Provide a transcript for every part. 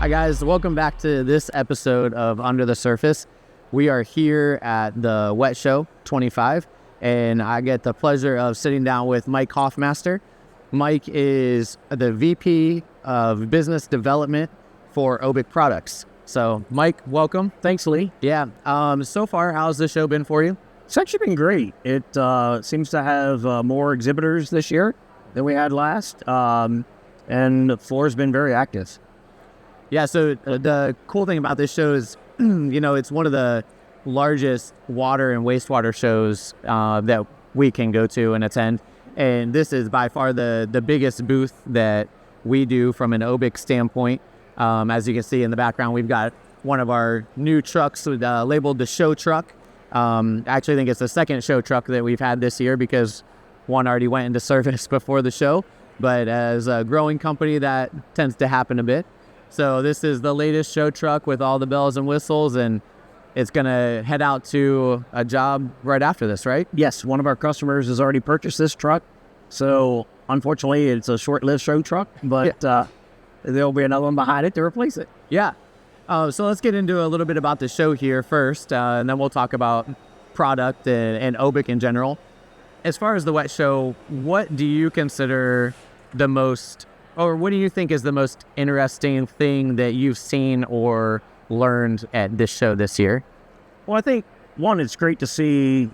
Hi guys, welcome back to this episode of Under the Surface. We are here at the WWETT Show 25, and I get the pleasure of sitting down with Mike Hoffmaster. Mike is the VP of Business Development for OBIC Products. So, Mike, welcome. Thanks, Lee. Yeah. So far, how's the show been for you? It's actually been great. It seems to have more exhibitors this year than we had last, and the floor's been very active. Yeah, so the cool thing about this show is, it's one of the largest water and wastewater shows that we can go to and attend. And this is by far the biggest booth that we do from an OBIC standpoint. As you can see in the background, we've got one of our new trucks labeled the show truck. I actually think it's the second show truck that we've had this year because one already went into service before the show. But as a growing company, that tends to happen a bit. So this is the latest show truck with all the bells and whistles, and it's going to head out to a job right after this, right? Yes, one of our customers has already purchased this truck. So unfortunately, it's a short-lived show truck, but there'll be another one behind it to replace it. Yeah. So let's get into a little bit about the show here first, and then we'll talk about product and OBIC in general. As far as the WWETT Show, what do you consider the most, or what do you think is the most interesting thing that you've seen or learned at this show this year? Well, I think, one, it's great to see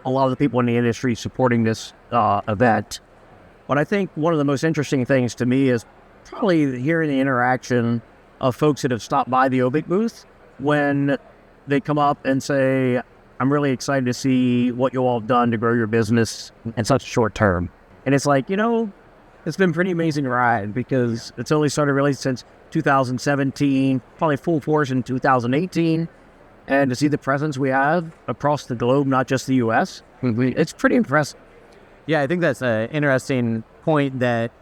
a lot of the people in the industry supporting this event. But I think one of the most interesting things to me is probably hearing the interaction of folks that have stopped by the OBIC booth when they come up and say, I'm really excited to see what you all have done to grow your business in such a short term. And it's like, it's been a pretty amazing ride because it's only started really since 2017, probably full force in 2018. And to see the presence we have across the globe, not just the U.S., it's pretty impressive. Yeah, I think that's an interesting point that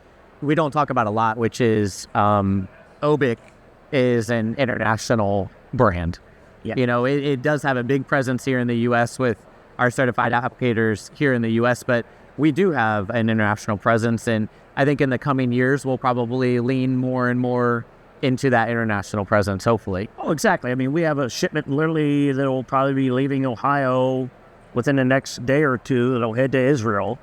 we don't talk about a lot, which is OBIC is an international brand. Yeah. It does have a big presence here in the U.S. with our certified applicators here in the U.S., but we do have an international presence, and I think in the coming years, we'll probably lean more and more into that international presence, hopefully. Oh, exactly. I mean, we have a shipment literally that will probably be leaving Ohio within the next day or two that'll head to Israel.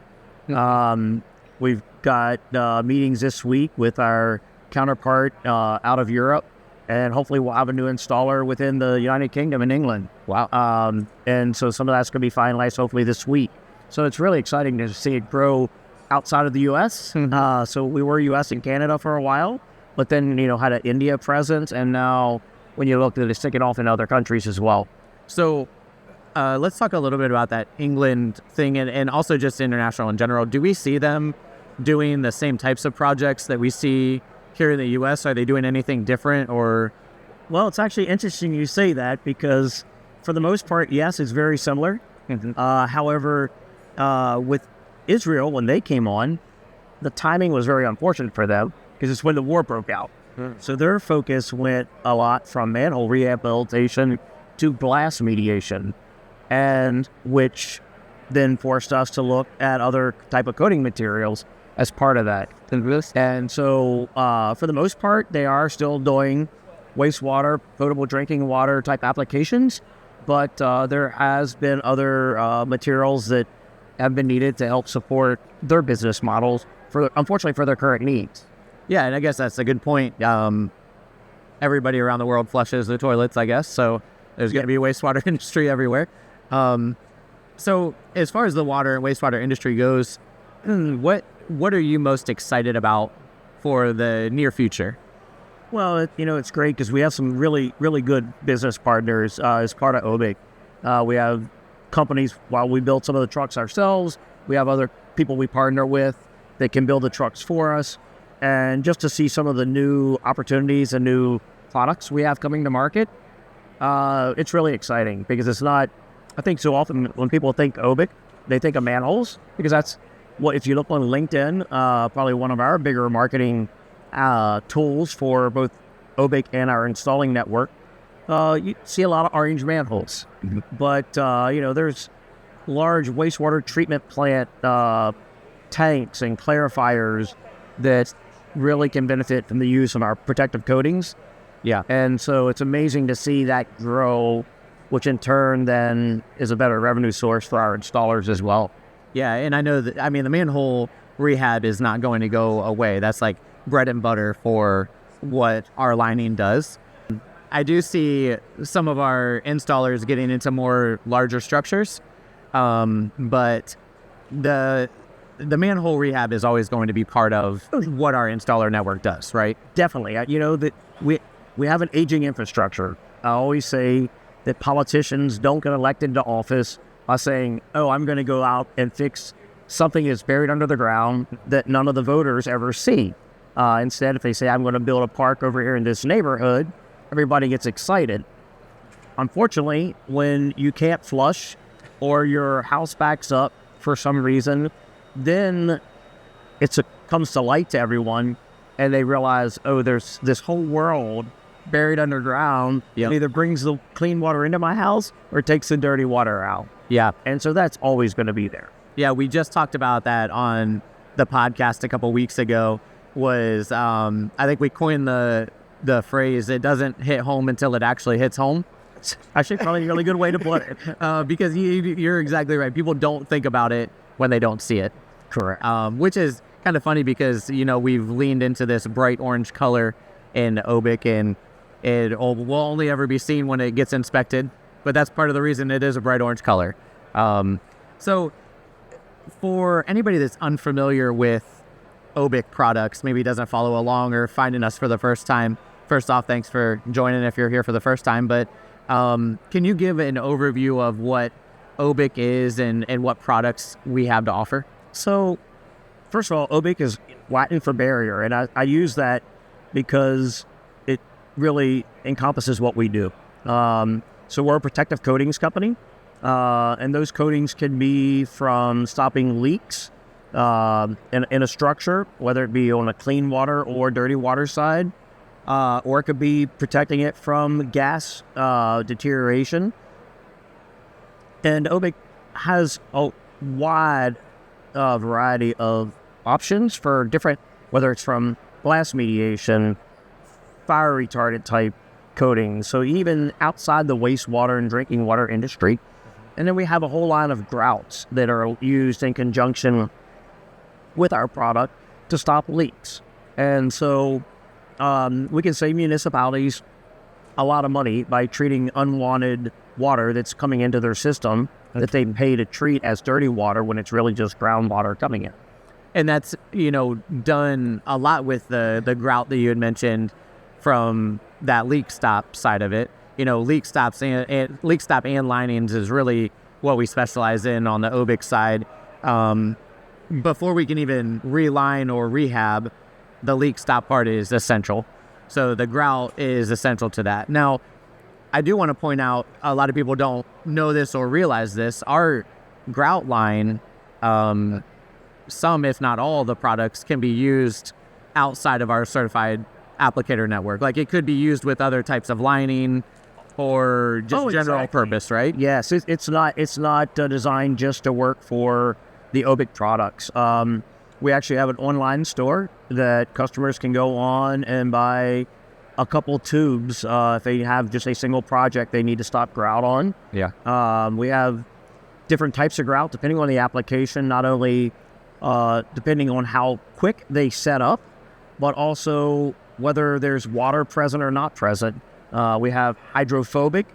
We've got meetings this week with our counterpart out of Europe, and hopefully we'll have a new installer within the United Kingdom in England. Wow. And so some of that's going to be finalized hopefully this week. So it's really exciting to see it grow outside of the U.S. So we were U.S. and Canada for a while, but then, had an India presence, and now when you look at it, it's taking off in other countries as well. So let's talk a little bit about that England thing and also just international in general. Do we see them doing the same types of projects that we see here in the U.S.? Are they doing anything different or? Well, it's actually interesting you say that because for the most part, yes, it's very similar. However, with Israel, when they came on, the timing was very unfortunate for them because it's when the war broke out. So their focus went a lot from manhole rehabilitation to blast mediation, and which then forced us to look at other type of coating materials as part of that. And so for the most part, they are still doing wastewater, potable drinking water type applications, but there has been other materials that have been needed to help support their business models, unfortunately for their current needs. Yeah, and I guess that's a good point. Everybody around the world flushes the toilets, I guess, so there's going to be a wastewater industry everywhere. So as far as the water and wastewater industry goes, what are you most excited about for the near future? Well, it's great because we have some really, really good business partners as part of OBIC. We have companies, while we build some of the trucks ourselves, we have other people we partner with that can build the trucks for us. And just to see some of the new opportunities and new products we have coming to market, it's really exciting because it's not, I think so often when people think OBIC, they think of manholes because that's what, if you look on LinkedIn, probably one of our bigger marketing tools for both OBIC and our installing network, you see a lot of orange manholes. But, there's large wastewater treatment plant tanks and clarifiers that really can benefit from the use of our protective coatings. Yeah. And so it's amazing to see that grow, which in turn then is a better revenue source for our installers as well. Yeah, and I know that, the manhole rehab is not going to go away. That's like bread and butter for what our lining does. I do see some of our installers getting into more larger structures, but the manhole rehab is always going to be part of what our installer network does, right? Definitely. That we have an aging infrastructure. I always say that politicians don't get elected to office by saying, oh, I'm going to go out and fix something that's buried under the ground that none of the voters ever see. Instead, if they say, I'm going to build a park over here in this neighborhood, everybody gets excited. Unfortunately, when you can't flush or your house backs up for some reason, then it comes to light to everyone, and they realize, oh, there's this whole world buried underground. Yep. It either brings the clean water into my house or takes the dirty water out. Yeah. And so that's always going to be there. Yeah, we just talked about that on the podcast a couple weeks ago. Was I think we coined the phrase, it doesn't hit home until it actually hits home. It's actually probably a really good way to put it. Because you're exactly right. People don't think about it when they don't see it. Correct. Which is kind of funny because, we've leaned into this bright orange color in OBIC, and it will only ever be seen when it gets inspected. But that's part of the reason it is a bright orange color. So for anybody that's unfamiliar with OBIC products, maybe doesn't follow along or finding us for the first time, first off, thanks for joining if you're here for the first time. But can you give an overview of what OBIC is and what products we have to offer? So, first of all, OBIC is Latin for barrier, and I use that because it really encompasses what we do. So we're a protective coatings company, and those coatings can be from stopping leaks in a structure, whether it be on a clean water or dirty water side, or it could be protecting it from gas deterioration. And OBIC has a wide variety of options for different, whether it's from blast mediation, fire retardant type coatings, so even outside the wastewater and drinking water industry. And then we have a whole line of grouts that are used in conjunction with our product to stop leaks. And so we can save municipalities a lot of money by treating unwanted water that's coming into their system that they pay to treat as dirty water when it's really just groundwater coming in. And that's, done a lot with the grout that you had mentioned from that leak stop side of it. Leak stop and linings is really what we specialize in on the OBIC side. Before we can even reline or rehab, the leak stop part is essential. So the grout is essential to that. Now, I do want to point out, a lot of people don't know this or realize this. Our grout line, some, if not all, the products can be used outside of our certified applicator network. Like it could be used with other types of lining or just general purpose, right? Yes, it's not designed just to work for the OBIC products. We actually have an online store that customers can go on and buy a couple tubes if they have just a single project they need to stop grout on. Yeah. We have different types of grout depending on the application, not only depending on how quick they set up, but also whether there's water present or not present. We have hydrophobic,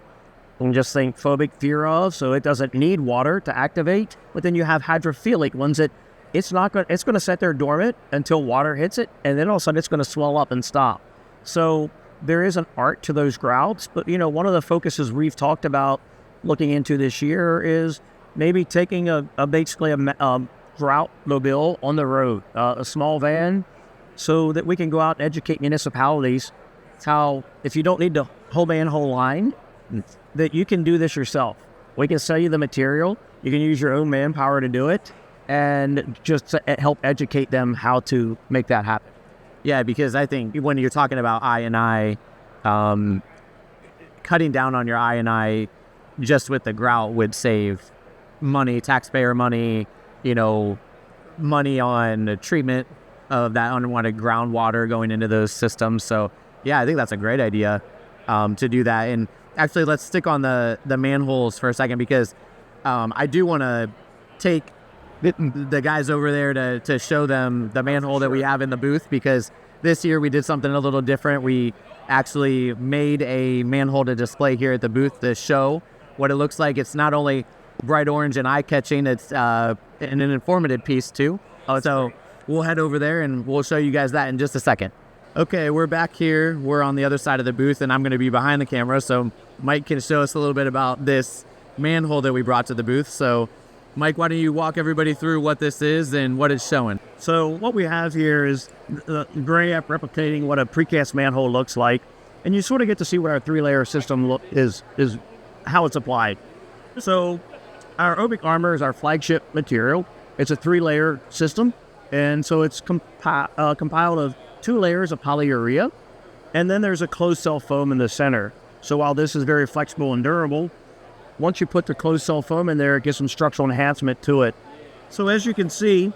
and just think phobic, fear of, so it doesn't need water to activate. But then you have hydrophilic ones that it's going to sit there dormant until water hits it, and then all of a sudden it's going to swell up and stop. So there is an art to those grouts, but one of the focuses we've talked about looking into this year is maybe taking basically a grout mobile on the road, a small van, so that we can go out and educate municipalities how, if you don't need the whole manhole line, that you can do this yourself. We can sell you the material. You can use your own manpower to do it, and just to help educate them how to make that happen. Yeah, because I think when you're talking about I&I, cutting down on your I&I just with the grout would save money, taxpayer money, money on the treatment of that unwanted groundwater going into those systems. So Yeah, I think that's a great idea to do that. And actually, let's stick on the manholes for a second, because I do want to take the guys over there to show them the manhole that we have in the booth, because this year we did something a little different. We actually made a manhole to display here at the booth to show what it looks like. It's not only bright orange and eye-catching, it's an informative piece too. So we'll head over there and we'll show you guys that in just a second. Okay, we're back here. We're on the other side of the booth, and I'm going to be behind the camera, so Mike can show us a little bit about this manhole that we brought to the booth. So Mike, why don't you walk everybody through what this is and what it's showing? So what we have here is the gray app replicating what a precast manhole looks like, and you sort of get to see what our 3-layer system is how it's applied. So our OBIC armor is our flagship material. It's a 3-layer system, and so it's compiled of 2 layers of polyurea, and then there's a closed cell foam in the center. So while this is very flexible and durable, once you put the closed cell foam in there, it gives some structural enhancement to it. So as you can see,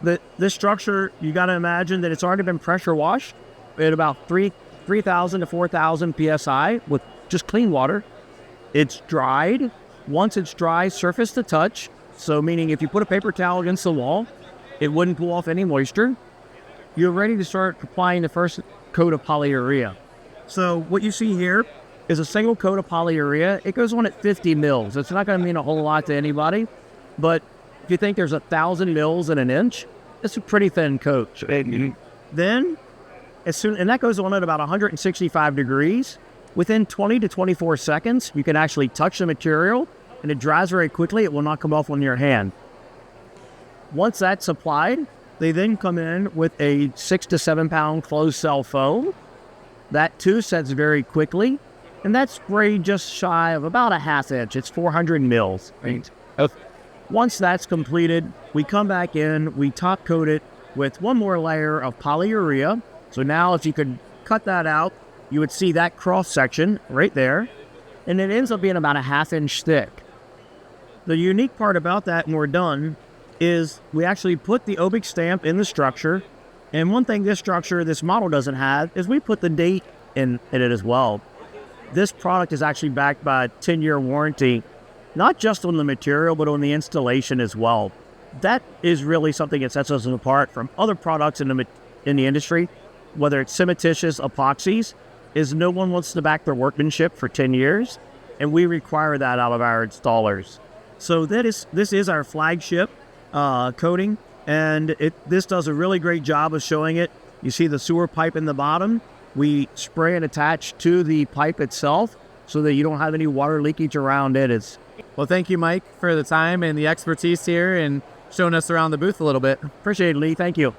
this structure, you got to imagine that it's already been pressure washed at about 3,000 to 4,000 psi with just clean water. It's dried. Once it's dry, surface to touch. So meaning if you put a paper towel against the wall, it wouldn't pull off any moisture. You're ready to start applying the first coat of polyurea. So what you see here is a single coat of polyurea. It goes on at 50 mils. It's not going to mean a whole lot to anybody, but if you think there's 1,000 mils in an inch, it's a pretty thin coat. Then, and that goes on at about 165 degrees. Within 20 to 24 seconds, you can actually touch the material, and it dries very quickly. It will not come off on your hand. Once that's applied, they then come in with a 6 to 7 pound closed cell foam. That too sets very quickly. And that's sprayed just shy of about a 1/2 inch. It's 400 mils. Right. Once that's completed, we come back in, we top coat it with one more layer of polyurea. So now if you could cut that out, you would see that cross section right there. And it ends up being about a 1/2 inch thick. The unique part about that when we're done is we actually put the OBIC stamp in the structure. And one thing this model doesn't have is we put the date in it as well. This product is actually backed by a 10-year warranty, not just on the material, but on the installation as well. That is really something that sets us apart from other products in the industry, whether it's cementitious epoxies, is no one wants to back their workmanship for 10 years, and we require that out of our installers. So this is our flagship coating, and this does a really great job of showing it. You see the sewer pipe in the bottom. We spray and attach to the pipe itself so that you don't have any water leakage around it. Well, thank you, Mike, for the time and the expertise here and showing us around the booth a little bit. Appreciate it, Lee. Thank you.